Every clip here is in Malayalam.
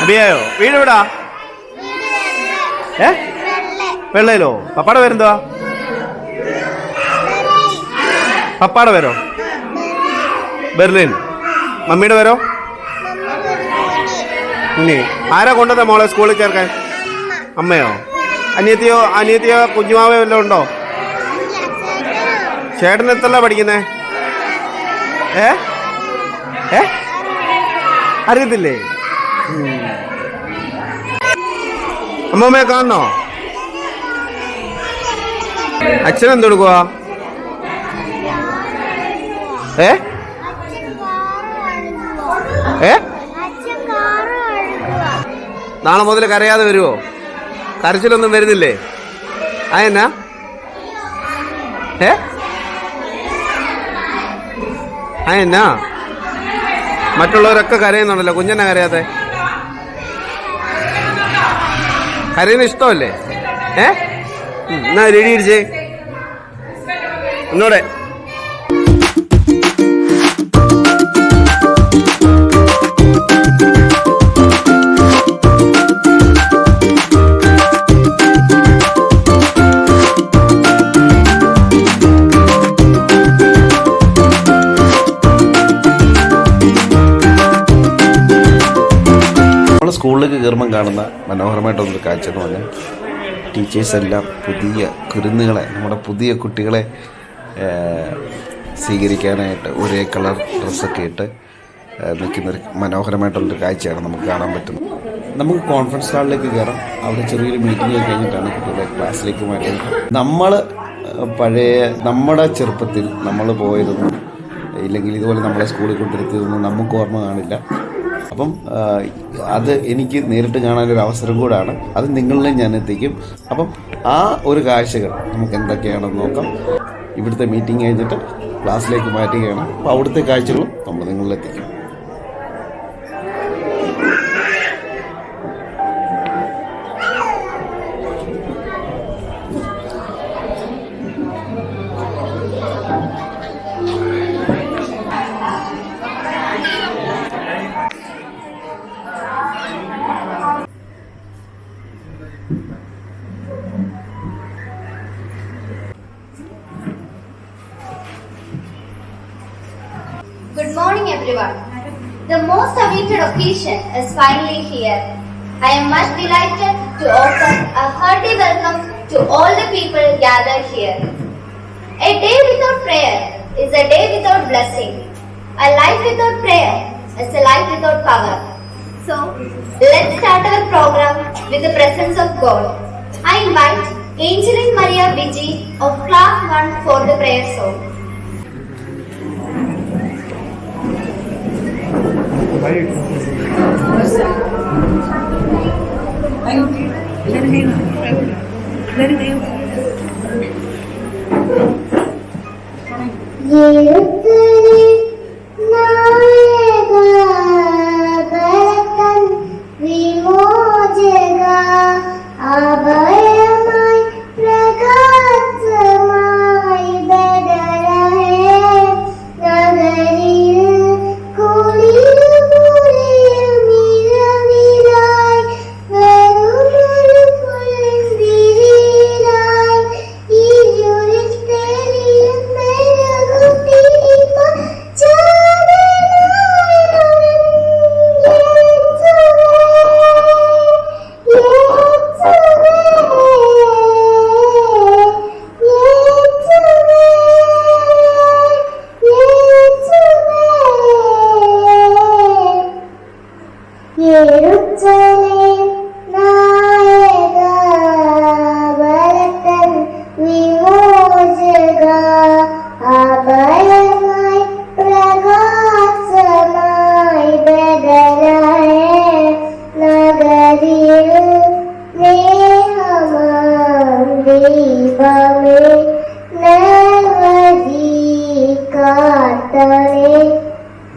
അബിയായോ? വീട് എവിടാ? വെള്ളയിലോ? പപ്പാടെ പേരെന്തുവാ? പപ്പാടെ പേരോ? ബെർലിൻ. മമ്മിയുടെ പേരോ? ആരാ കൊണ്ടുവന്ന മോളെ സ്കൂളിൽ ചേർക്കാൻ? അമ്മയോ? അനിയത്തിയോ കുഞ്ഞുമാവയോ വല്ലതും ഉണ്ടോ? ചേട്ടൻ എത്രല്ല പഠിക്കുന്നേ? അറിയത്തില്ലേ? അമ്മമ്മയെ കാണണോ? അച്ഛൻ എന്തെടുക്കുക? നാളെ മുതൽ കരയാതെ വരുമോ? കരച്ചിലൊന്നും വരുന്നില്ലേ? അതെന്നാ? അതെന്നാ? മറ്റുള്ളവരൊക്കെ കരയുന്നുണ്ടല്ലോ, കുഞ്ഞെന്നാ കരയാതെ? കരയുന്ന ഇഷ്ടമല്ലേ? എന്നാ റെഡി ഇരിച്ചേ ഒന്നൂടെ. സ്കൂളിലേക്ക് കയറുമ്പം കാണുന്ന മനോഹരമായിട്ടുള്ളൊരു കാഴ്ച എന്ന് പറഞ്ഞാൽ ടീച്ചേഴ്സെല്ലാം പുതിയ കുരുന്നുകളെ, നമ്മുടെ പുതിയ കുട്ടികളെ സ്വീകരിക്കാനായിട്ട് ഒരേ കളർ ഡ്രസ്സൊക്കെ ഇട്ട് നിൽക്കുന്നൊരു മനോഹരമായിട്ടുള്ളൊരു കാഴ്ചയാണ് നമുക്ക് കാണാൻ പറ്റുന്നത്. നമുക്ക് കോൺഫറൻസ് ഹാളിലേക്ക് കയറാം. അവിടെ ചെറിയൊരു മീറ്റിംഗ് കഴിഞ്ഞിട്ടാണ് കുട്ടികളെ ക്ലാസ്സിലേക്ക് മാറ്റുന്നത്. നമ്മൾ നമ്മുടെ ചെറുപ്പത്തിൽ നമ്മൾ പോയിരുന്നു ഇല്ലെങ്കിൽ ഇതുപോലെ നമ്മളെ സ്കൂളിൽ കൊണ്ടിരുത്തിയതൊന്നും നമുക്ക് ഓർമ്മ കാണില്ല. അപ്പം അത് എനിക്ക് നേരിട്ട് കാണാനൊരു അവസരം കൂടാണ്. അത് നിങ്ങളിലും ഞാൻ എത്തിക്കും. അപ്പം ആ ഒരു കാഴ്ചകൾ നമുക്ക് എന്തൊക്കെയാണെന്ന് നോക്കാം. ഇവിടുത്തെ മീറ്റിംഗ് കഴിഞ്ഞിട്ട് ക്ലാസ്സിലേക്ക് മാറ്റുകയാണ്. അപ്പോൾ അവിടുത്തെ കാഴ്ചകളും നമ്മൾ നിങ്ങളിലെത്തിക്കും. Good morning everyone. The most awaited occasion is finally here. I am much delighted to offer a hearty welcome to all the people gathered here. A day without prayer is a day without blessing. A life without prayer is a life without power. So, let's start our program with the presence of God. I invite Angeline Maria Viji of Class 1 for the prayer song.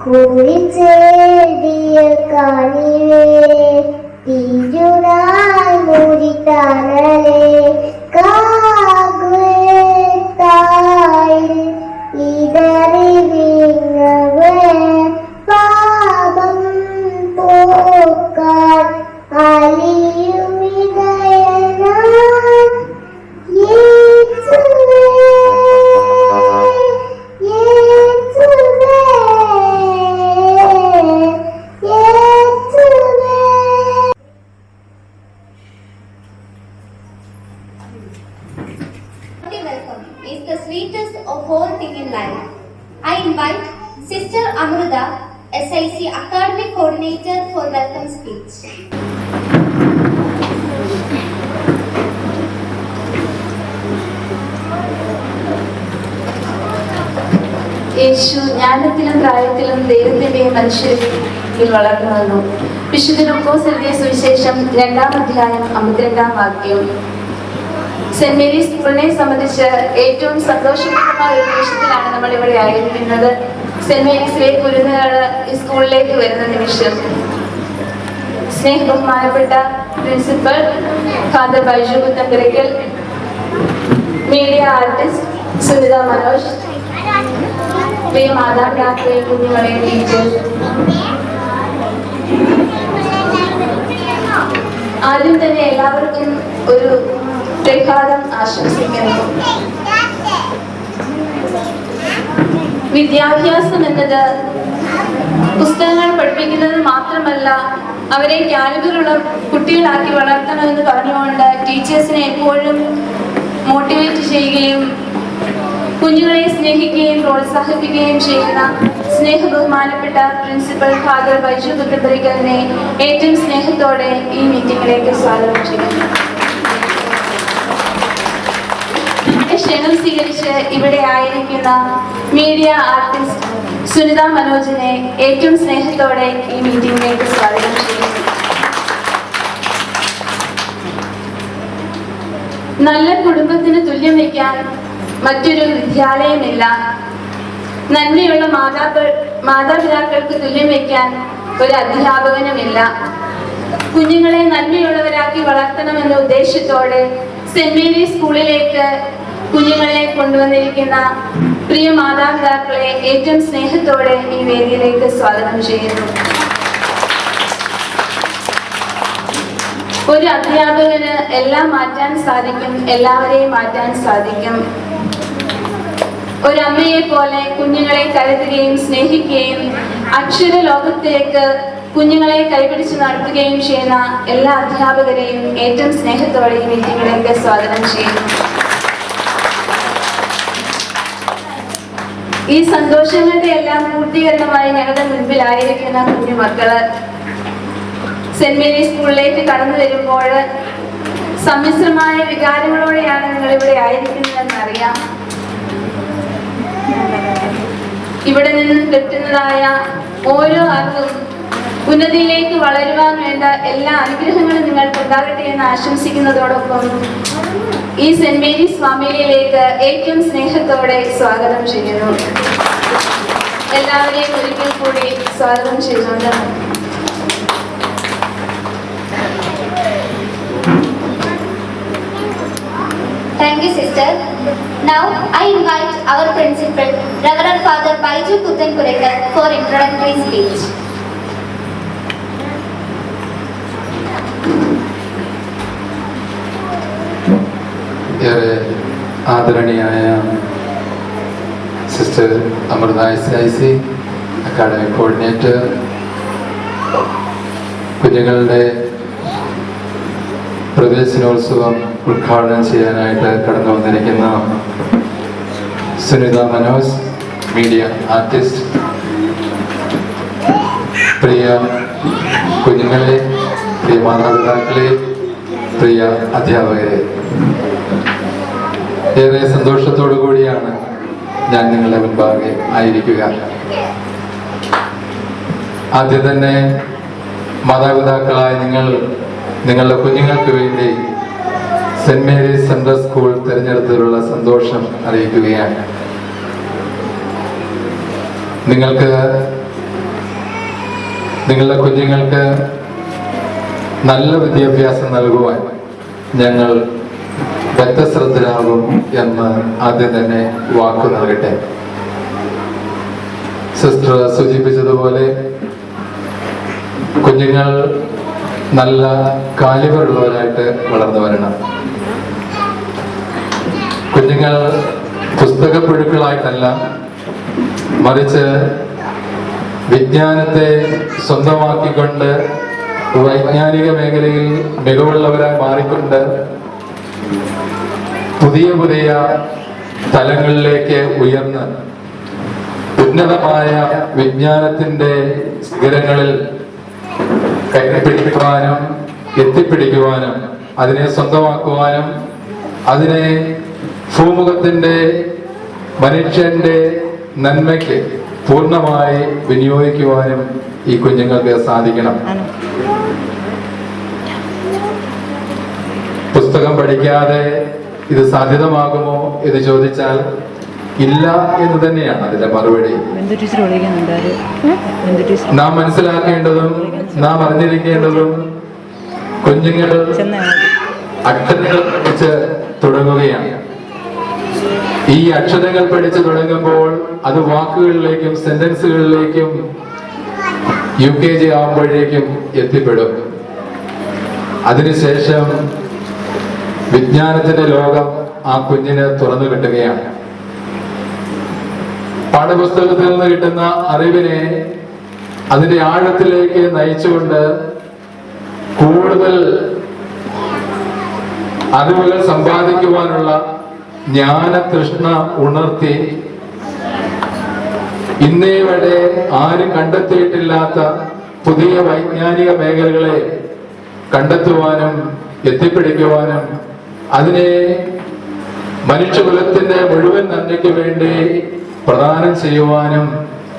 കുളിച്ചേടിയ കാണിവേ for welcome speech. യേശു ജ്ഞാനത്തിലും പ്രായത്തിലും ദൈവത്തിന്റെയും മനുഷ്യരിൽ വളർന്നു വന്നു. വിശുദ്ധ ലൂക്കോസ് എഴുതിയ സുവിശേഷം 2-ാം അധ്യായം 52-ാം വാക്യം. സെന്റ് മേരീസ് സ്കൂളിനെ സംബന്ധിച്ച് ഏറ്റവും സന്തോഷകരമായ ഒരു നിമിഷത്തിലാണ് നമ്മൾ ഇവിടെ ആയിരിക്കുന്നത്. സെന്റ് മേരീസിലെ കുരുന്നുകൾ ഈ സ്കൂളിലേക്ക് വരുന്ന നിമിഷം. സ്നേഹബഹുമാനപ്പെട്ട principal father Baiju Puthenkaraykkal, media artist Sunitha Manoj, പ്രിയ മാതാപിതാക്കളെ, കുഞ്ഞുങ്ങളെ, ടീച്ചേഴ്സ്, ആദ്യം തന്നെ എല്ലാവർക്കും ഒരു പ്രഭാതം ആശംസിക്കുന്നു. വിദ്യാഭ്യാസം എന്നത് പുസ്തകങ്ങൾ പഠിപ്പിക്കുന്നത് മാത്രമല്ല, അവരെ കാലിബറുള്ള കുട്ടികളാക്കി വളർത്തണമെന്ന് പറഞ്ഞുകൊണ്ട് ടീച്ചേഴ്സിനെ എപ്പോഴും മോട്ടിവേറ്റ് ചെയ്യുകയും കുഞ്ഞുങ്ങളെ സ്നേഹിക്കുകയും പ്രോത്സാഹിപ്പിക്കുകയും ചെയ്യുന്ന സ്നേഹബഹുമാനപ്പെട്ട പ്രിൻസിപ്പൽ ഫാദർ ബൈജു പുത്തൻപുരയ്ക്കലിനെ ഏറ്റവും സ്നേഹത്തോടെ ഈ മീറ്റിംഗിലേക്ക് സ്വാഗതം ചെയ്യുന്നു. ക്ഷണം സ്വീകരിച്ച് ഇവിടെ ആയിരിക്കുന്ന മീഡിയ ആർട്ടിസ്റ്റ് സുനിത മനോജിനെ ഏറ്റവും സ്നേഹത്തോടെ ഈ മീറ്റിംഗിലേക്ക് സ്വാഗതം ചെയ്യുന്നു. നല്ല കുടുംബത്തിന് തുല്യം വയ്ക്കാൻ മറ്റൊരു വിദ്യാലയമില്ല. നന്മയുള്ള മാതാപിതാക്കൾക്ക് തുല്യം വയ്ക്കാൻ ഒരു അധ്യാപകനുമില്ല. കുഞ്ഞുങ്ങളെ നന്മയുള്ളവരാക്കി വളർത്തണമെന്ന ഉദ്ദേശത്തോടെ സെന്റ് മേരീസ് സ്കൂളിലേക്ക് കുഞ്ഞുങ്ങളെ കൊണ്ടുവന്നിരിക്കുന്ന പ്രിയ മാതാപിതാക്കളെ ഏറ്റവും സ്നേഹത്തോടെ ഈ വേദിയിലേക്ക് സ്വാഗതം ചെയ്യുന്നു. ഒരു അധ്യാപകന് എല്ലാം മാറ്റാൻ സാധിക്കും, എല്ലാവരെയും മാറ്റാൻ സാധിക്കും. ഒരമ്മയെ പോലെ കുഞ്ഞുങ്ങളെ കരുതുകയും സ്നേഹിക്കുകയും അക്ഷര ലോകത്തേക്ക് കുഞ്ഞുങ്ങളെ കൈപിടിച്ച് നടത്തുകയും ചെയ്യുന്ന എല്ലാ അധ്യാപകരെയും ഏറ്റവും സ്നേഹത്തോടെ ഈ മീറ്റിംഗിലേക്ക് സ്വാഗതം ചെയ്യുന്നു. ഈ സന്തോഷങ്ങളുടെ എല്ലാം പൂർത്തീകരണമായി ഞങ്ങളുടെ മുൻപിലായിരിക്കുന്ന കുഞ്ഞുമക്കള് സെന്റ് മേരീസ് സ്കൂളിലേക്ക് കടന്നു വരുമ്പോൾ സമ്മിശ്രമായ വികാരങ്ങളോടെയാണ് നിങ്ങൾ ഇവിടെ ആയിരിക്കുന്നതെന്ന് അറിയാം. ഇവിടെ നിന്ന് കിട്ടുന്നതായ ഓരോ അറിവും ഉന്നതിയിലേക്ക് വളരുവാൻ വേണ്ട എല്ലാ അനുഗ്രഹങ്ങളും നിങ്ങൾക്ക് ഉണ്ടാകട്ടെ എന്ന് ആശംസിക്കുന്നതോടൊപ്പം ഈ സെന്റ് മേരീസ് ഫാമിലിയിലേക്ക് ഏറ്റവും സ്നേഹത്തോടെ സ്വാഗതം ചെയ്യുന്നു. എല്ലാവരെയും ഒരിക്കൽ കൂടി സ്വാഗതം ചെയ്യുന്നുണ്ട്. Thank you, sister. Now I invite our principal, Reverend Father Baiju Puthanpuraikal, for introductory speech. ഏറെ ആദരണീയായ sister Amrutha ICIC academic coordinator, കുഞ്ഞുങ്ങളുടെ പ്രവേശനോത്സവം ഉദ്ഘാടനം ചെയ്യാനായിട്ട് കടന്നു വന്നിരിക്കുന്ന സുനിത മനോജ്, മീഡിയ ആർട്ടിസ്റ്റ്, പ്രിയ കുഞ്ഞുങ്ങളെ, പ്രിയ മാതാപിതാക്കളെ, പ്രിയ അധ്യാപകരെ, ഏറെ സന്തോഷത്തോടു കൂടിയാണ് ഞാൻ നിങ്ങളുടെ മുൻപാകെ ആയിരിക്കുക. ആദ്യം തന്നെ മാതാപിതാക്കളായ നിങ്ങളുടെ കുഞ്ഞുങ്ങൾക്ക് വേണ്ടി സെന്റ് മേരീസ് സെൻട്രൽ സ്കൂൾ തിരഞ്ഞെടുത്തതിലുള്ള സന്തോഷം അറിയിക്കുകയാണ്. നിങ്ങളുടെ കുഞ്ഞുങ്ങൾക്ക് നല്ല വിദ്യാഭ്യാസം നൽകുവാൻ ഞങ്ങൾ വ്യക്തശ്രദ്ധരാകും എന്ന് ആദ്യം തന്നെ വാക്കു നൽകട്ടെ. സിസ്റ്റർ സൂചിപ്പിച്ചതുപോലെ കുഞ്ഞുങ്ങൾ നല്ല കാലിബറുള്ളവരായിട്ട് വളർന്നു വരണം. കുഞ്ഞുങ്ങൾ പുസ്തകപ്പുഴുക്കളായിട്ടല്ല, മറിച്ച് വിജ്ഞാനത്തെ സ്വന്തമാക്കിക്കൊണ്ട് വൈജ്ഞാനിക മേഖലയിൽ മികവുള്ളവരായി മാറിക്കൊണ്ട് പുതിയ പുതിയ തലങ്ങളിലേക്ക് ഉയർന്ന് ഉന്നതമായ വിജ്ഞാനത്തിൻ്റെ ശിഖരങ്ങളിൽ കൈപിടിക്കുവാനും എത്തിപ്പിടിക്കുവാനും അതിനെ സ്വന്തമാക്കുവാനും അതിനെ ഭൂമുഖത്തിന്റെ മനുഷ്യന്റെ നന്മയ്ക്ക് പൂർണ്ണമായി വിനിയോഗിക്കുവാനും ഈ കുഞ്ഞുങ്ങൾക്ക് സാധിക്കണം. പുസ്തകം പഠിക്കാതെ ഇത് സാധ്യതമാകുമോ എന്ന് ചോദിച്ചാൽ ഇല്ല എന്ന് തന്നെയാണ് അതിന്റെ മറുപടി. നാം മനസ്സിലാക്കേണ്ടതും നാം അറിഞ്ഞിരിക്കേണ്ടതും കുഞ്ഞുങ്ങൾ അക്ഷരങ്ങൾ പഠിച്ച് തുടങ്ങുകയാണ്. ഈ അക്ഷരങ്ങൾ പഠിച്ചു തുടങ്ങുമ്പോൾ അത് വാക്കുകളിലേക്കും സെന്റൻസുകളിലേക്കും UKG ആവുമ്പോഴേക്കും എത്തിപ്പെടും. അതിനുശേഷം വിജ്ഞാനത്തിന്റെ ലോകം ആ കുഞ്ഞിന് തുറന്നു കിട്ടുകയാണ്. പാഠപുസ്തകത്തിൽ നിന്ന് കിട്ടുന്ന അറിവിനെ അതിന്റെ ആഴത്തിലേക്ക് നയിച്ചുകൊണ്ട് കൂടുതൽ അറിവുകൾ സമ്പാദിക്കുവാനുള്ള ജ്ഞാനതൃഷ്ണ ഉണർത്തി ഇന്നേ വരെ ആരും കണ്ടെത്തിയിട്ടില്ലാത്ത പുതിയ വൈജ്ഞാനിക മേഖലകളെ കണ്ടെത്തുവാനും എത്തിപ്പിടിക്കുവാനും അതിനെ മനുഷ്യകുലത്തിന്റെ മുഴുവൻ നന്മയ്ക്ക് വേണ്ടി പ്രദാനം ചെയ്യുവാനും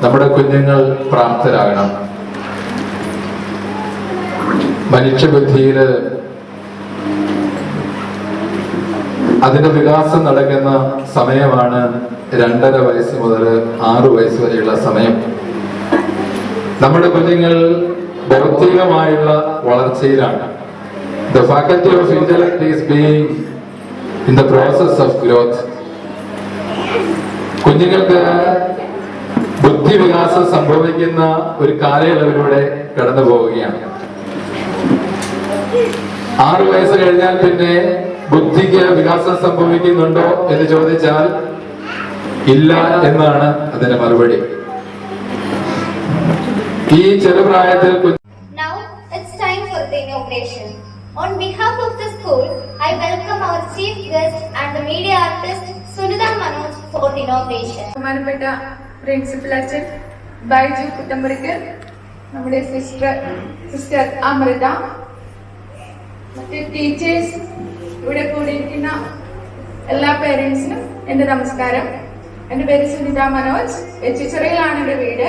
നമ്മുടെ കുഞ്ഞുങ്ങൾ പ്രാപ്തരാകണം. മനുഷ്യബുദ്ധിയില് അതിന്റെ വികാസം നടക്കുന്ന സമയമാണ് 2.5 വയസ്സ് മുതൽ 6 വയസ്സ് വരെയുള്ള സമയം. നമ്മുടെ കുഞ്ഞുങ്ങൾ ഭൗതികമായുള്ള വളർച്ചയിലാണ്. The faculty of intellect is being in the process of growth. കുഞ്ഞുങ്ങൾക്ക് ബുദ്ധിവികാസം സംഭവിക്കുന്ന ഒരു കാലയളവിലൂടെ കടന്നു പോവുകയാണ്. 6 വയസ്സ് കഴിഞ്ഞാൽ പിന്നെ ബുദ്ധിക്ക് വികാസം സംഭവിക്കുന്നുണ്ടോ എന്ന് ചോദിച്ചാൽ ഇല്ല എന്നാണ് അതിന്റെ മറുപടി. ഈ ചെറുപ്രായത്തിൽ Now it's time for the inauguration. On behalf of the school, I welcome our chief guest and the media artist Sunitha Manoj for the inauguration. ബഹുമാനപ്പെട്ട പ്രിൻസിപ്പൽ അച്ഛൻ ബൈജു കുട്ടമ്പുരയ്ക്ക്, നമ്മുടെ സിസ്റ്റർ അമൃത, മറ്റ് ടീച്ചേഴ്സ്, ഇവിടെ കൂടിയിരിക്കുന്ന എല്ലാ പേരൻസിനും എൻ്റെ നമസ്കാരം. എൻ്റെ പേര് സുനിത മനോജ്. എച്ചിച്ചിറയിലാണ് എൻ്റെ വീട്.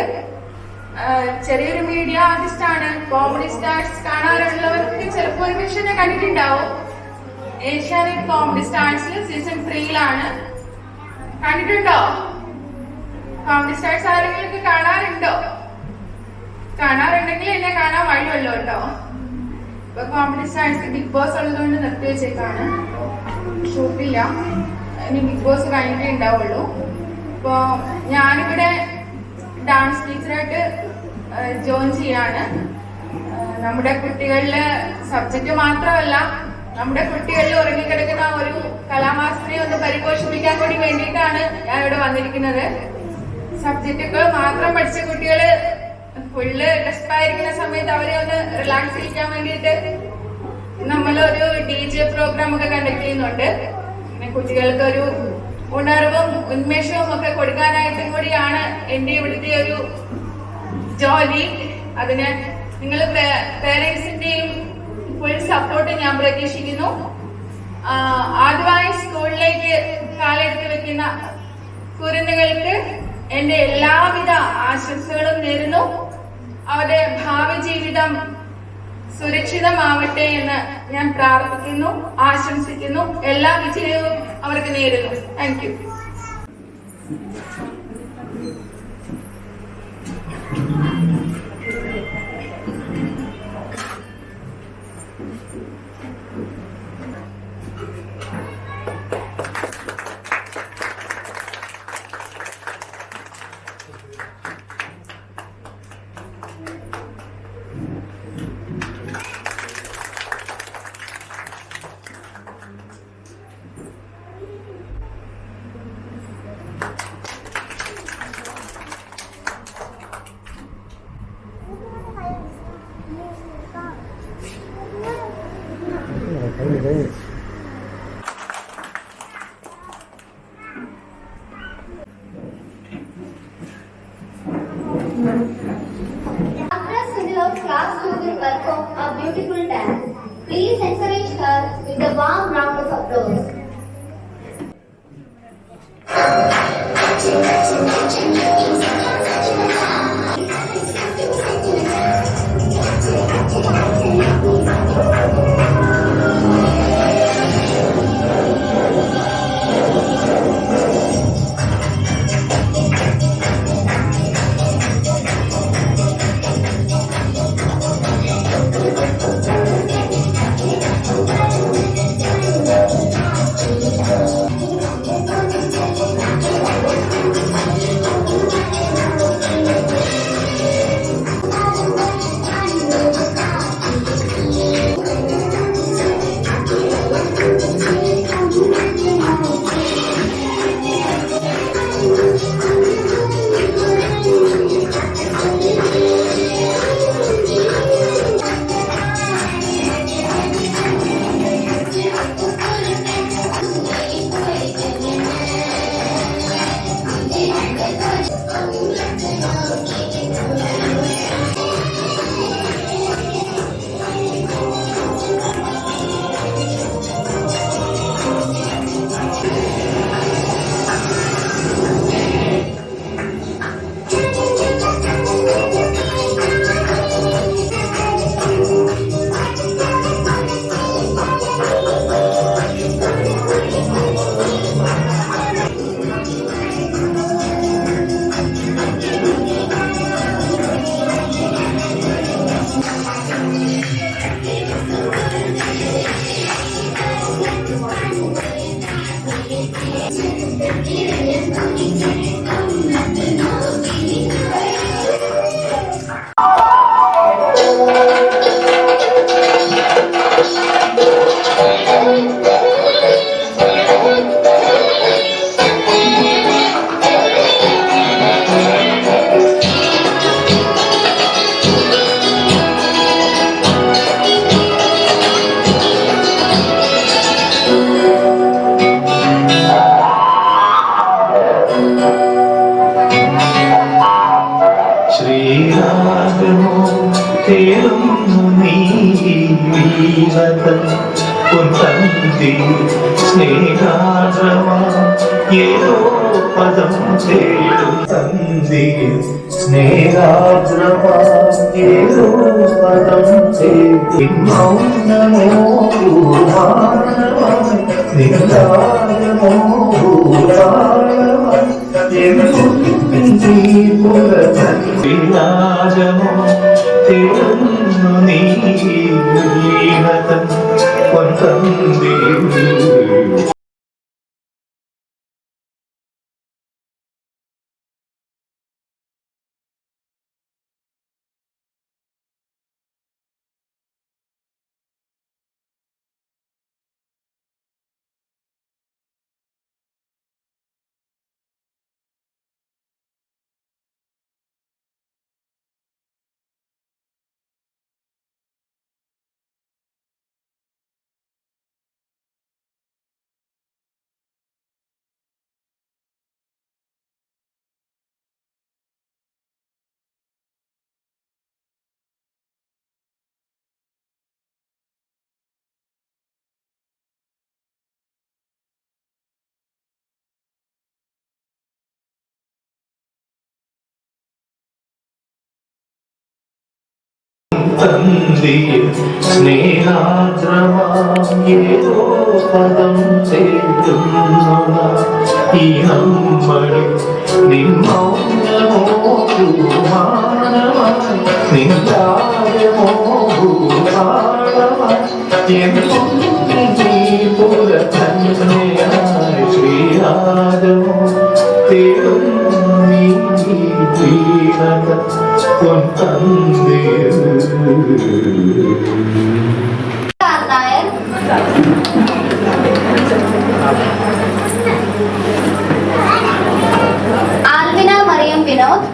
ചെറിയൊരു മീഡിയ ആർട്ടിസ്റ്റ് ആണ്. കോമഡി സ്റ്റാർസ് കാണാറുള്ളവർക്ക് ചിലപ്പോൾ ഒരു പക്ഷേ ഞാൻ കണ്ടിട്ടുണ്ടാവും. ഏഷ്യാനെറ്റ് കോമഡി സ്റ്റാർസിൽ സീസൺ 3ലാണ്. കണ്ടിട്ടുണ്ടോ? കോമഡി സ്റ്റാർസ് ആരെങ്കിലും കാണാറുണ്ടോ? കാണാറുണ്ടെങ്കിൽ എന്നെ കാണാൻ വഴിയല്ലോ കേട്ടോ. ഇപ്പൊ കോമഡി സ്റ്റാർസ് ബിഗ് ബോസ് ഉള്ളതുകൊണ്ട് നിർത്തി വെച്ചേക്കാണ്, ഷൂട്ടില്ല. ഇനി ബിഗ് ബോസ് കഴിഞ്ഞിട്ടേ ഉണ്ടാവുള്ളൂ. ഇപ്പൊ ഞാനിവിടെ ഡാൻസ് ടീച്ചറായിട്ട് ജോയിൻ ചെയ്യാണ്. നമ്മുടെ കുട്ടികളില് സബ്ജക്റ്റ് മാത്രമല്ല, നമ്മുടെ കുട്ടികളിൽ ഉറങ്ങിക്കിടക്കുന്ന ഒരു കലാമാസത്തിനെ ഒന്ന് പരിപോഷിപ്പിക്കാൻ കൂടി വേണ്ടിയിട്ടാണ് ഞാൻ ഇവിടെ വന്നിരിക്കുന്നത്. സബ്ജക്റ്റുകൾ മാത്രം പഠിച്ച കുട്ടികള് ഫുള്ള് ഡെസ്പായിരിക്കുന്ന സമയത്ത് അവരെ ഒന്ന് റിലാക്സ് ചെയ്യിക്കാൻ വേണ്ടിയിട്ട് നമ്മളൊരു DJ പ്രോഗ്രാം ഒക്കെ കണ്ടക്ട് ചെയ്യുന്നുണ്ട്. പിന്നെ കുട്ടികൾക്ക് ഒരു ഉണർവും ഉന്മേഷവും ഒക്കെ കൊടുക്കാനായിട്ടും കൂടിയാണ് എന്റെ ഇവിടുത്തെ ഒരു ജോലി. അതിന് നിങ്ങൾ പേരൻസിന്റെയും ഫുൾ സപ്പോർട്ട് ഞാൻ പ്രതീക്ഷിക്കുന്നു. ആദ്യമായി സ്കൂളിലേക്ക് കാലെടുത്ത് വെക്കുന്ന കുരുന്നുകൾക്ക് എന്റെ എല്ലാവിധ ആശംസകളും നേരുന്നു. അവരുടെ ഭാവി ജീവിതം സുരക്ഷിതമാവട്ടെ എന്ന് ഞാൻ പ്രാർത്ഥിക്കുന്നു, ആശംസിക്കുന്നു. എല്ലാ വിജയവും അവർക്ക് നേരുന്നു. Thank you. After Sunil, class 2 will welcome beautiful dance. Please encourage her with a warm round of applause. ശ്രീരാഗമോ തേടുന്നു നീ വീണതൻ പൊൻതന്തി സ്നേഹാദ്രമാ ഏതോ പദം തേടും തന്തി സ്നേഹാദ്രമാ ഏതോ പദം തേടും മൗനമോ നിന്ദാരമോ ശ്രീരാജമോ തേടുന്നു നീ വീണതൻ പൊൻതന്തി തന്തിയിൽ സ്നേഹാദ്രമായേതോ പദം തേടുന്നു ഈ നമ്മളിൽ നിന്നൗനമോ നിന്ദാരമോ പുരതന്നെയായി ശ്രീരാജമോ തേടുന്നു നീ വീണത പൊൻതന്തിയിൽ Alvina Mariyam Vinod,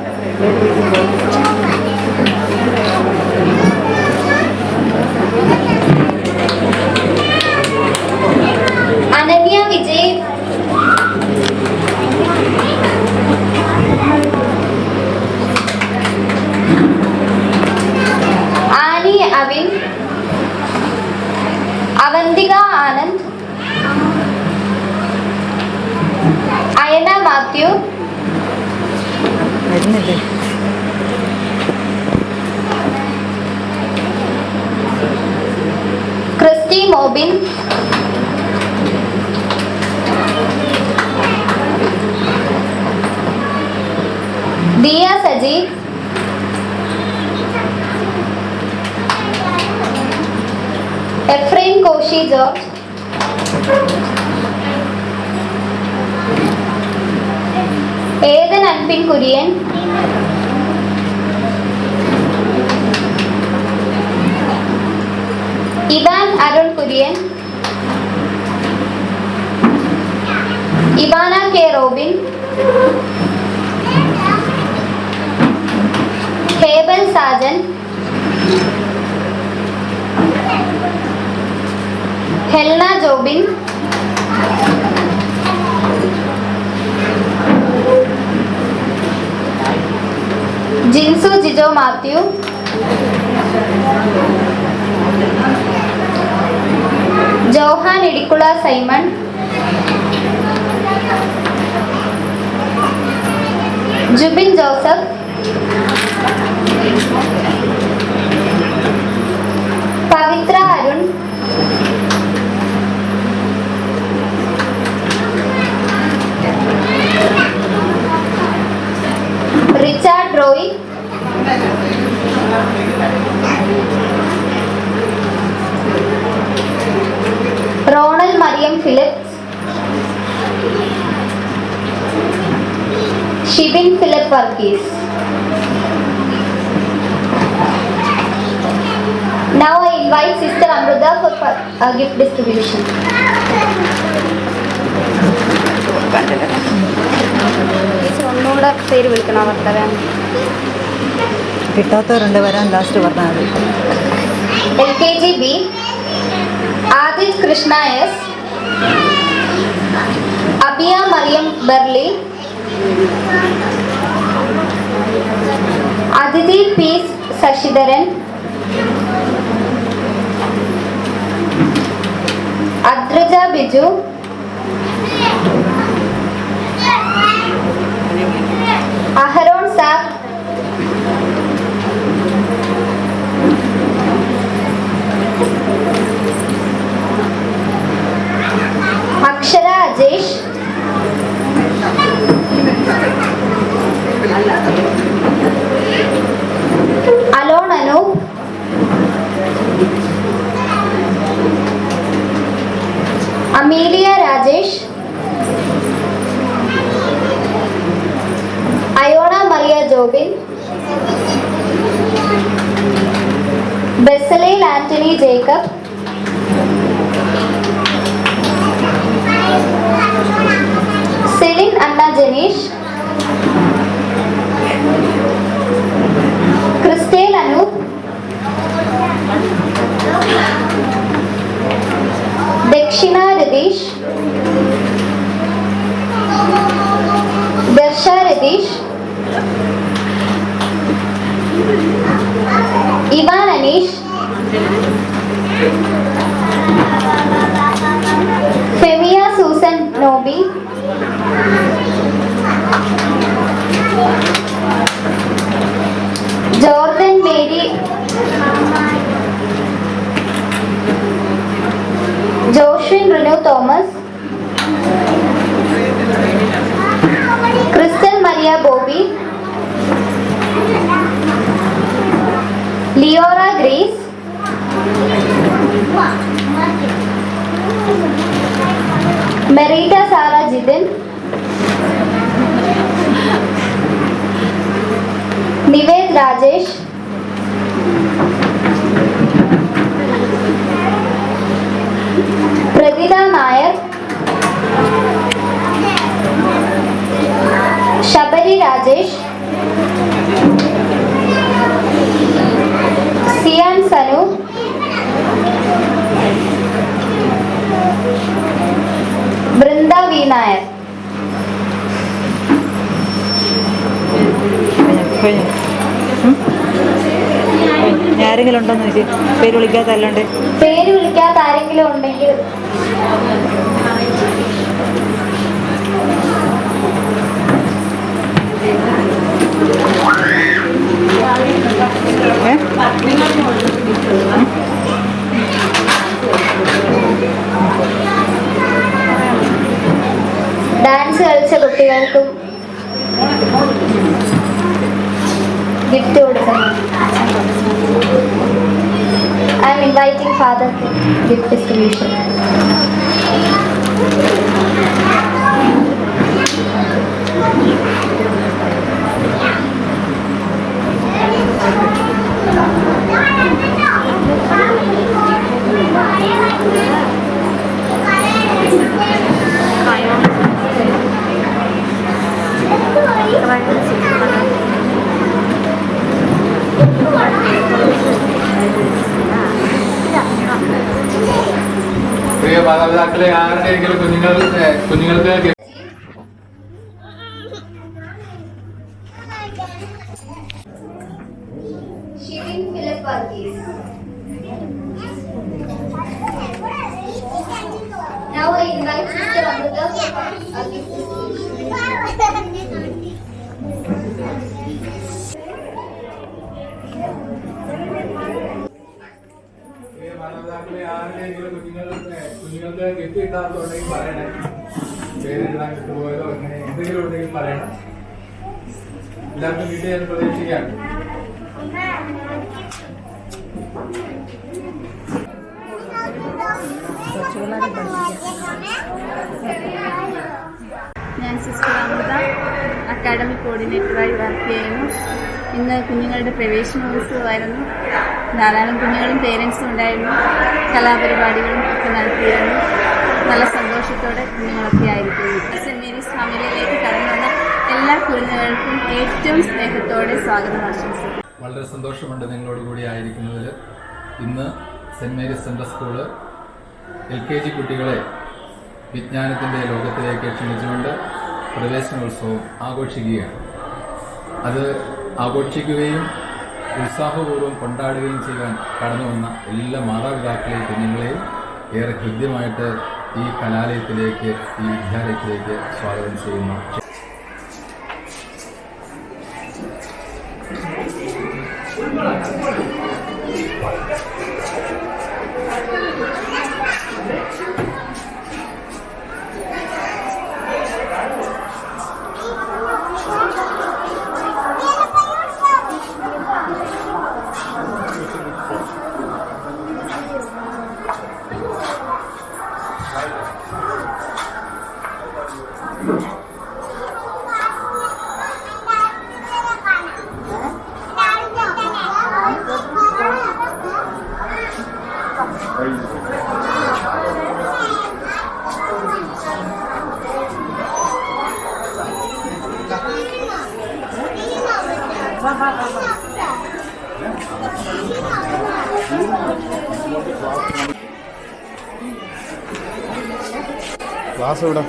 Ananya Vijay, Annie Avin, Avantika Anand, Ayana Matthew, Christy Mobin, Diya Saji, Ephraim Koshi George, Ethan Anpin Kurian, Ivan Arun Kurian, Ivana K. Robin, Hebel Sajan, Helena Jobin, Jinsu Jijo Matthew, Johan Idikula Simon, Jubin Joseph, Pavitra Arun, Richard Roy, Ronald Mariam Phillips, Shibin Philip Varghese. Now I invite Sister Amruta for a gift distribution. ഒന്നുകൂടെ പേര് വിളിക്കണം അവർക്ക് കിട്ടാത്തവരുണ്ട് വരാൻ ലാസ്റ്റ് പറഞ്ഞാൽ മതി. LKG B, Adit Krishna S, Abia Mariam Berli, Aditi P. Sashidharan, Adraja Biju, Aharon Saab, Akshara Ajesh, Alon Anu, Amelia Rajesh, Iona Maria Jobin, Bessalel Anthony Jacob, Celine Anna Janish, Christelle Anu, Dakshina Radish, Darsha Radish, Ivan Anish, Femia Susan Nobi, Jordan Mary, Joshua Renu Thomas, Crystal Maria Bobby, Leora Grace, Merita Sarah Jidin, Nived Rajesh, Pradita Nayak, Shabari Rajesh, Sian Sanu, Brinda V. Nayak. ആരെങ്കിലും ഉണ്ടോന്ന് ചോദിച്ചു പേര് വിളിക്കാത്ത അല്ലാണ്ട് പേര് വിളിക്കാത്ത ഇല്ലാത്ത ആരെങ്കിലും ഉണ്ടെങ്കിൽ ഡാൻസ് കളിച്ച കുട്ടികൾക്കും ഗിഫ്റ്റ് കൊടുക്കണം. I am inviting Father to give distribution. പ്രിയ മാതാപിതാക്കളെ, ആരുടെയെങ്കിലും കുഞ്ഞുങ്ങൾക്ക് Shirin Philip Varghese. Now I invite Sister Amrita for a gift distribution. മാതാപിതാക്കളെ, ആരുടെയെങ്കിലും കുഞ്ഞുങ്ങൾക്ക് ഗിഫ്റ്റ് കിട്ടാത്തുണ്ടെങ്കിൽ പറയണേ. പേരിടാൻ കിട്ടുപോയതോ അങ്ങനെ എന്തെങ്കിലും ഉണ്ടെങ്കിൽ പറയണം. എല്ലാവർക്കും കിട്ടി ഞാൻ പ്രതീക്ഷിക്കാം. ഞാൻ സിസ്റ്റർ അമൃത, അക്കാഡമിക് കോർഡിനേറ്ററായി വർക്ക് ചെയ്യുന്നു. ഇന്ന് കുഞ്ഞുങ്ങളുടെ പ്രവേശനോത്സവമായിരുന്നു. ധാരാളം കുഞ്ഞുങ്ങളും പേരൻസും ഉണ്ടായിരുന്നു. കലാപരിപാടികളും ഒക്കെ നടത്തിയിരുന്നു. നല്ല സന്തോഷത്തോടെ കുഞ്ഞുങ്ങളൊക്കെ ആയിരിക്കുന്നു. സെൻറ് മേരീസ് ഫാമിലിയിലേക്ക് കടന്നു വന്ന എല്ലാ കുഞ്ഞുങ്ങൾക്കും ഏറ്റവും സ്നേഹത്തോടെ സ്വാഗതം ആശംസിക്കുന്നു. വളരെ സന്തോഷമുണ്ട് നിങ്ങളോട് കൂടി ആയിരിക്കുന്നതിൽ. ഇന്ന് Saint Mary's Central School LKG കുട്ടികളെ വിജ്ഞാനത്തിൻ്റെ ലോകത്തിലേക്ക് ക്ഷണിച്ചുകൊണ്ട് പ്രവേശനോത്സവം ആഘോഷിക്കുകയാണ്. അത് ആഘോഷിക്കുകയും ഉത്സാഹപൂർവ്വം കൊണ്ടാടുകയും ചെയ്യാൻ കടന്നു വന്ന എല്ലാ മാതാപിതാക്കളെയും കുഞ്ഞുങ്ങളെയും ഏറെ ഹൃദ്യമായിട്ട് ഈ കലാലയത്തിലേക്ക്, ഈ വിദ്യാലയത്തിലേക്ക് സ്വാഗതം ചെയ്യുന്നു. ക്ലാസ് എവിടെ?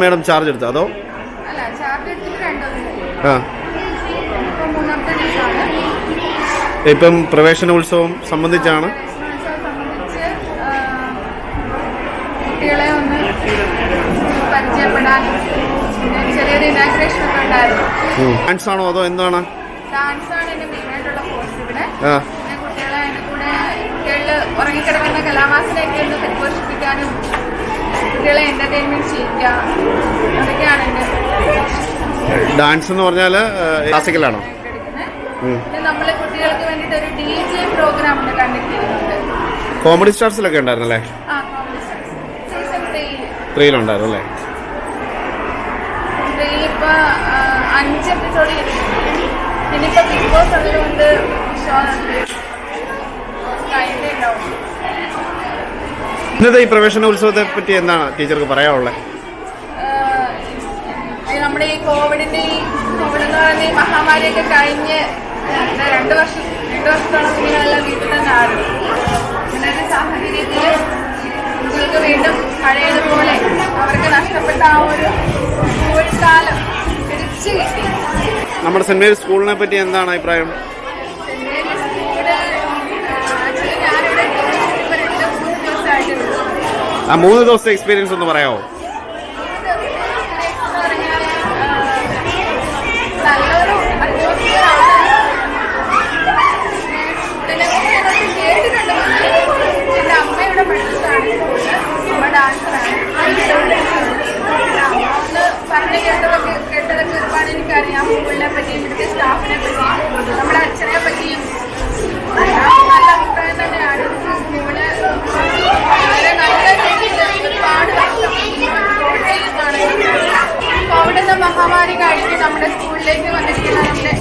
മേഡം ചാർജ് എടുത്തോ അതോ? അല്ല, ചാർജ് എടുത്തിട്ട് 2 ദിവസം. ആ, ഇപ്പം 3ാമത്തെ ദിവസമാണ്. ഇപ്പം പ്രവേശനോത്സവം സംബന്ധിച്ചാണ്. സംബന്ധിച്ച് കുട്ടികളെ ഒന്ന് പരിചയപ്പെടാനും പിന്നെ ചെറിയൊരു ഇനാഗ്രേഷൻ ഒക്കെ ഉണ്ടായിരുന്നു. ഡാൻസ് ആണോ അതോ എന്താണ്? ഡാൻസാണ് എൻ്റെ മെയിനായിട്ടുള്ള കോഴ്സ് ഇവിടെ. ആ, പിന്നെ കുട്ടികളെ അതിൻ്റെ കൂടെ കുട്ടികളിൽ ഉറങ്ങിക്കിടക്കുന്ന കലാവാസനയൊക്കെ ഒന്ന് പരിപോഷിപ്പിക്കാനും കുട്ടികളെ എന്റർടൈൻമെന്റ് ചെയ്യിക്കുക, അതൊക്കെയാണ് എൻ്റെ ഡാൻസ് എന്ന് പറഞ്ഞാൽ ക്ലാസിക്കലാണോ? പിന്നെ നമ്മള് കുട്ടികൾക്ക് വേണ്ടിയിട്ട് ഒരു DJ പ്രോഗ്രാം കണ്ടക്ട് ചെയ്യുന്നുണ്ട്. കോമഡി സ്റ്റാർസിലൊക്കെ ഉണ്ടായിരുന്നല്ലേ? ആ, കോമഡി സീസൺ 3 റീലുണ്ടായിരുന്നു അല്ലേ? റീലിപ്പോ 5 എപ്പിസോഡ് ചെയ്തിട്ടുണ്ട്. ഇനിയിപ്പോ ബിഗ് ബോസ് ഉള്ളതുകൊണ്ട് കഴിഞ്ഞുണ്ടാവും. ഇന്നത്തെ ഈ പ്രവേശനോത്സവത്തെ പറ്റി എന്താണ് ടീച്ചർക്ക് പറയാനുള്ളത്? നമ്മുടെ ഈ കോവിഡ് എന്ന് പറയുന്ന ഈ മഹാമാരിയൊക്കെ കഴിഞ്ഞ് 2 വർഷത്തോളം കുഞ്ഞുങ്ങളെല്ലാം വീട്ടിൽ തന്നെ ആയിരുന്നു. ഇങ്ങനൊരു സാഹചര്യത്തിൽ കുട്ടികൾക്ക് വീണ്ടും പഴയതുപോലെ അവർക്ക് നഷ്ടപ്പെട്ട ആ ഒരു കോവിഡ് കാലം തിരിച്ചു കിട്ടി. നമ്മുടെ സെന്റ് മേരീസ് സ്കൂളിനെ പറ്റി എന്താണ് അഭിപ്രായം? ഞാനിവിടെ 2-3 ദിവസമായിട്ടുള്ളൂ. ആ 3 ദിവസത്തെ എക്സ്പീരിയൻസ് ഒന്ന് പറയാമോ? നല്ലൊരു അറ്റ്മോസ്ഫിയർ ആണ്. കേട്ടിട്ടുണ്ട്. എൻ്റെ അമ്മ ഇവിടെ പഠിച്ചതാണ്. അമ്മ ഡാൻസറാണ്. ഒന്ന് പറഞ്ഞു കേട്ടതൊക്കെ ഒരുപാട് എനിക്കറിയാം. സ്കൂളിനെ പറ്റിയും ഇവിടുത്തെ സ്റ്റാഫിനെ പറ്റിയും നമ്മുടെ അച്ഛനെ പറ്റിയും നല്ല അഭിപ്രായം തന്നെയാണ്. ഇവിടെ വളരെ നല്ല രീതിയിൽ ഒരുപാട് വർഷം കോവിഡ് എന്ന മഹാമാരി കഴിഞ്ഞ് നമ്മുടെ സ്കൂളിലേക്ക് വന്നിരിക്കുന്ന നമ്മുടെ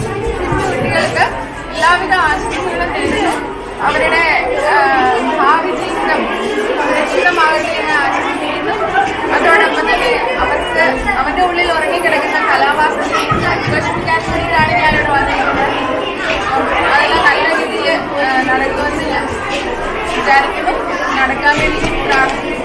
കുട്ടികൾക്ക് എല്ലാവിധ ആശംസകളും നേരുന്നു. അവരുടെ ഭാവി ജീവിതം സുരക്ഷിതമാകട്ടെ എന്ന് ആശംസിക്കുന്നു. അതോടൊപ്പം തന്നെ അവരുടെ ഉള്ളിൽ ഉറങ്ങിക്കിടക്കുന്ന കലാവാസനയെ വികസിപ്പിക്കാൻ വേണ്ടിയിട്ടാണ് ഞാനിവിടെ വന്നിരിക്കുന്നത്. അതെല്ലാം നല്ല രീതിയിൽ നടക്കുമെന്ന് ഞാൻ വിചാരിക്കുന്നു. നടക്കാൻ വേണ്ടി പ്രാർത്ഥിക്കുന്നു.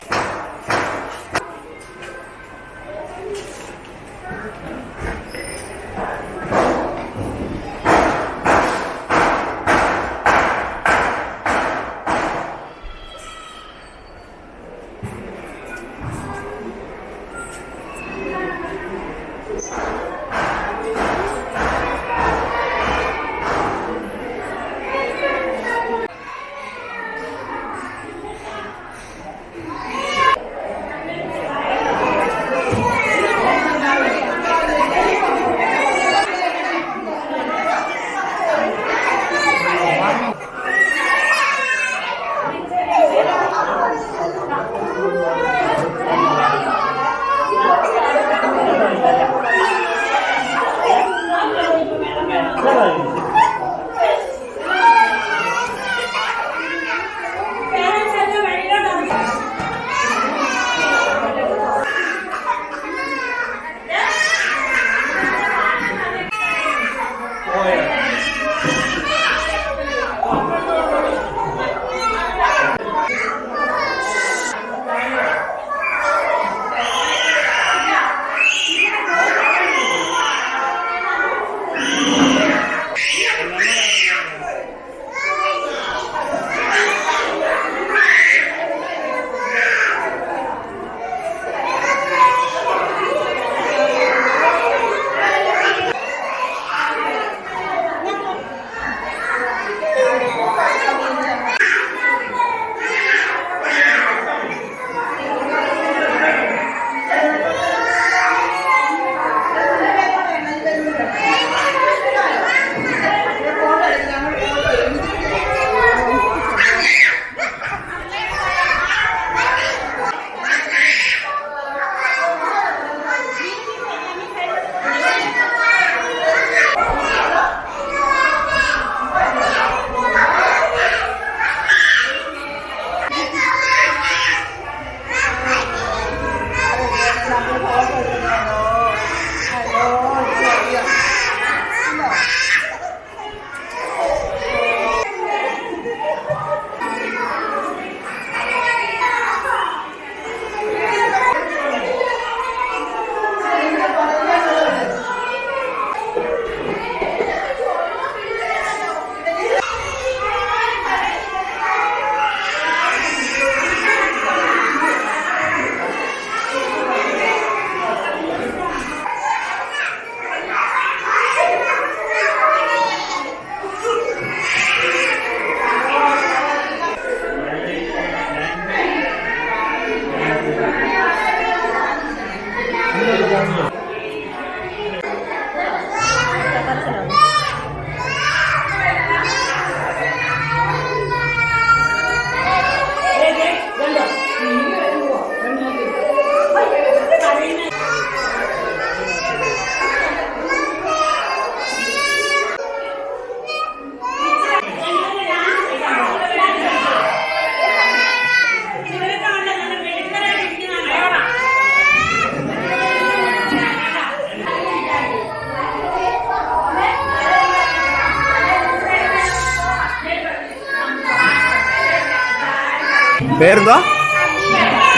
പേരെന്താ?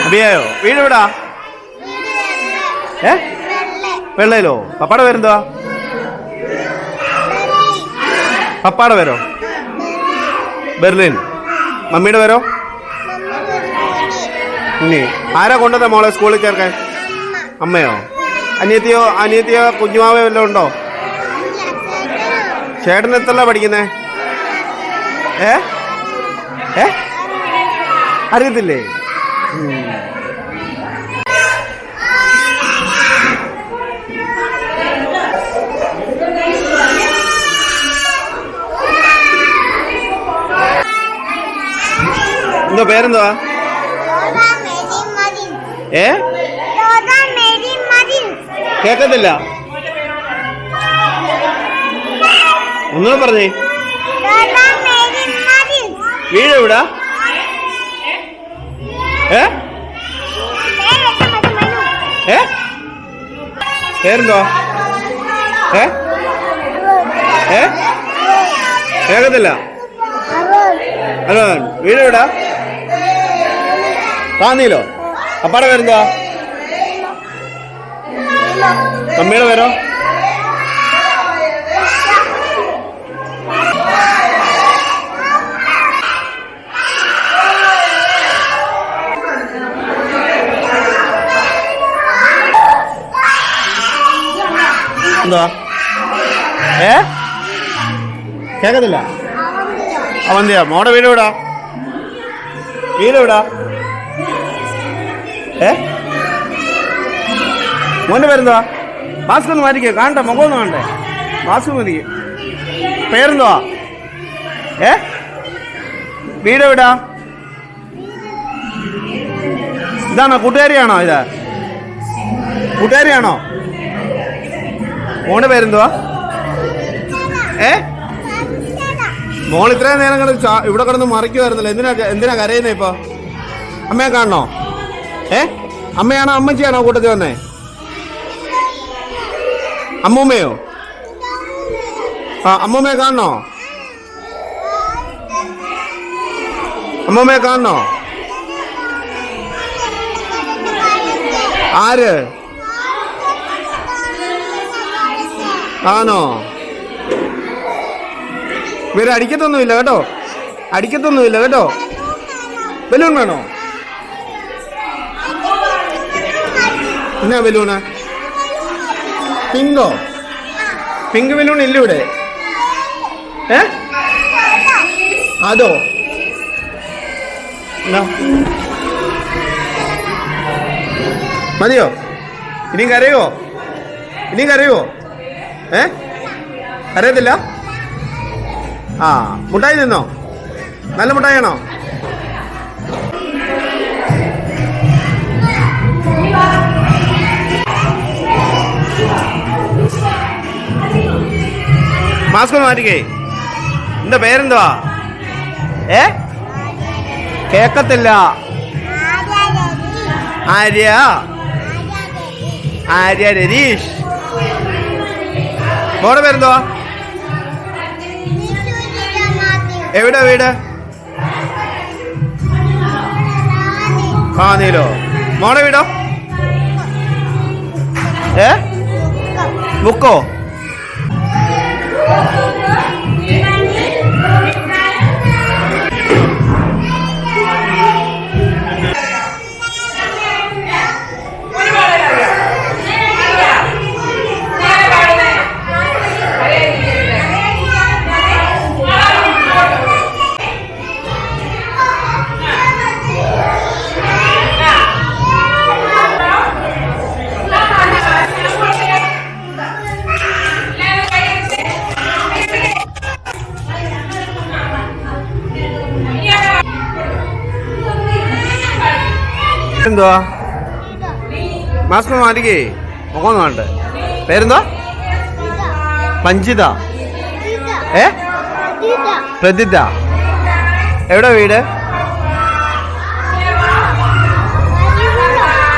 അഭിയായോ? വീട് എവിടാ? വെള്ളയിലോ? പപ്പാടെ പേരെന്തുവാ? പപ്പാടെ പേരോ? ബെർലിൻ. മമ്മിയുടെ പേരോ? ഇനി ആരാ കൊണ്ടുവന്ന മോളെ സ്കൂളിൽ ചേർക്കാൻ? അമ്മയോ? അനിയത്തിയോ കുഞ്ഞുമാവയോ വല്ലതും ഉണ്ടോ? ചേട്ടൻ എത്രല്ല പഠിക്കുന്നേ? അറിയത്തില്ലേ? എന്തോ പേരെന്തുവാ? കേക്കത്തില്ല, ഒന്നുകൂടെ പറഞ്ഞേ. വീട് എവിടാ? പേരെന്തോ? കേക്കത്തില്ല. ഹലോ, വീട് എവിടാ? റാന്നിയിലോ? അപ്പാടെ പേരെന്തുവാ? മമ്മിയുടെ പേരോ? എന്താ? കേക്കത്തില്ല. അവന്തിയാ. മോടെ വീട് എവിടാ? വീട് എവിടാ? മോന്റെ പേരെന്തുവാ? മാസ്ക് ഒന്ന് മാറ്റിക്കേ, കാണട്ടെ, മുഖം ഒന്ന് കാണട്ടെ. മാസ്ക് മതിക്ക്. പേരെന്തുവാ? വീട് എവിടാ? ഇതാണോ കൂട്ടുകാരിയാണോ? ഇത് കൂട്ടുകാരിയാണോ? മോന്റെ പേരെന്തുവാ? മോൾ ഇത്രയും നേരം ഇവിടെ കിടന്ന് മറിക്കുമായിരുന്നല്ലോ. എന്തിനാ കരയുന്നേ ഇപ്പൊ? അമ്മയെ കാണണോ? അമ്മയാണോ അമ്മച്ചിയാണോ കൂട്ടത്തിൽ വന്നേ? അമ്മൂമ്മയോ? അമ്മൂമ്മയെ കാണണോ? അമ്മൂമ്മയെ കാണണോ? ആര്? ആണോ? ഇവര് അടിക്കത്തൊന്നുമില്ല കേട്ടോ, അടിക്കത്തൊന്നുമില്ല കേട്ടോ. ബലൂൺ വേണോ? എന്നാ ബലൂണ്? പിങ്കോ? പിങ്ക് ബലൂൺ ഇല്ല ഇവിടെ. അതോ? മതിയോ? ഇനിയും കരയോ? ഇനിയും കരയോ? അറിയത്തില്ല. മുട്ടായി നിന്നോ? നല്ല മുട്ടായിയാണോ? മാസ്ക് മാറ്റിക്കേ. എന്താ പേരെന്തുവാ? കേക്കത്തില്ല. ആര്യ. ആര്യ രതീഷ്. മോടെ പേരെന്തുവാ? എവിടെ വീട്? റാന്നിയിലോ? മോടെ വീടോ? മുക്കോ? എന്തുവാ? മാസ്ക് മാറ്റിക്കേ, മുഖം കാണട്ടെ. പേരെന്താ? പഞ്ചിത. പ്രജിത. എവിടെ വീട്?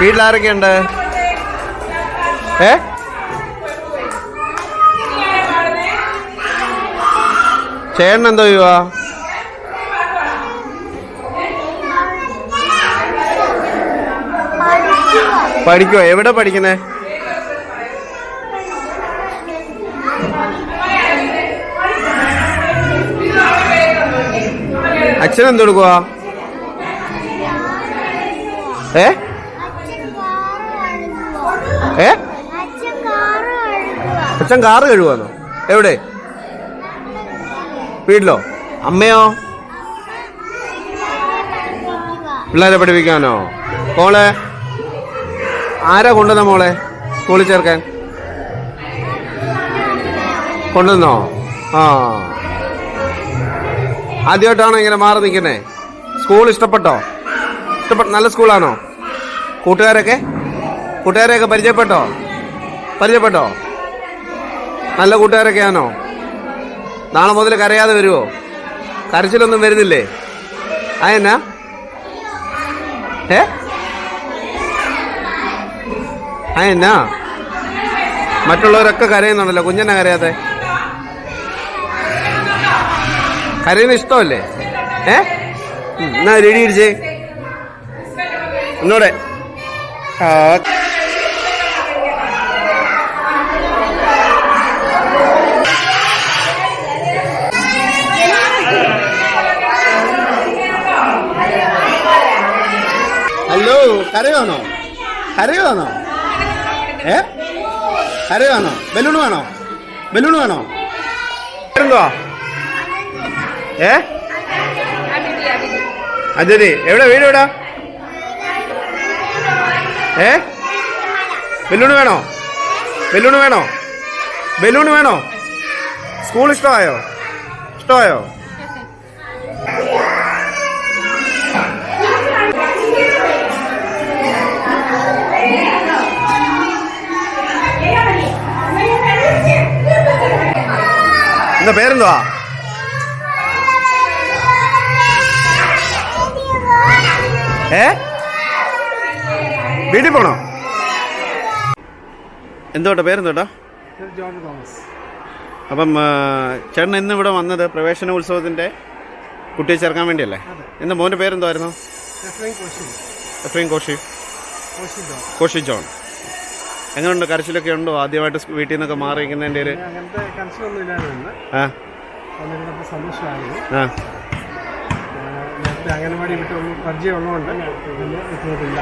വീട്ടിലാരൊക്കെയുണ്ട്? ചേട്ടൻ എന്തോ ചെയ്യുവാ? പഠിക്കുവോ? എവിടെ പഠിക്കുന്നേ? അച്ഛൻ എന്തെടുക്കുവാ? ഏ ഏ അച്ഛൻ കാറ് കഴുകുവാന്നോ? എവിടെ? വീട്ടിലോ? അമ്മയോ? പിള്ളേരെ പഠിപ്പിക്കാനോ? മോളെ ആരാ കൊണ്ടുവന്ന മോളെ സ്കൂളിൽ ചേർക്കാൻ? കൊണ്ടുവന്നോ? ആ, ആദ്യമായിട്ടാണോ ഇങ്ങനെ മാറി നിൽക്കുന്നേ? സ്കൂൾ ഇഷ്ടപ്പെട്ടോ? നല്ല സ്കൂളാണോ? കൂട്ടുകാരെയൊക്കെ പരിചയപ്പെട്ടോ? നല്ല കൂട്ടുകാരൊക്കെയാണോ? നാളെ മുതൽ കരയാതെ വരുമോ? കരച്ചിലൊന്നും വരുന്നില്ലേ? അതെന്നാ? അതെന്നാ? മറ്റുള്ളവരൊക്കെ കരയുന്നുണ്ടല്ലോ, കുഞ്ഞെന്നാ കരയാതെ? കരയുന്ന ഇഷ്ടമല്ലേ? എന്നാ റെഡി ഇടിച്ചേ ഒന്നൂടെ. ഹലോ, കരയുവാണോ? കരയുവാണോ? ബലൂൺ വേണോ? എന്തുവാ? അതെ, എവിടെ വീട്? എവിടാ? ബലൂൺ വേണോ? സ്കൂൾ ഇഷ്ടമായോ? എന്താ പേരെന്തുവാ? വീട്ടിൽ പോണോ? എന്തോട്ടാ പേരെന്തോട്ടാ? അപ്പം ചേട്ടൻ ഇന്ന് ഇവിടെ വന്നത് പ്രവേശന ഉത്സവത്തിൻ്റെ കുട്ടിയെ ചേർക്കാൻ വേണ്ടിയല്ലേ? എന്താ മോൻ്റെ പേരെന്തായിരുന്നു? Ephraim Cauchy John. എങ്ങനെയുണ്ട്? കരച്ചിലൊക്കെ ഉണ്ടോ? ആദ്യമായിട്ട് വീട്ടിൽ നിന്നൊക്കെ മാറിയിരിക്കുന്നതിൻ്റെ ഒരു അംഗനവാടി വിട്ട് പരിചയമുള്ളതുകൊണ്ട് വലിയ ബുദ്ധിമുട്ടില്ല.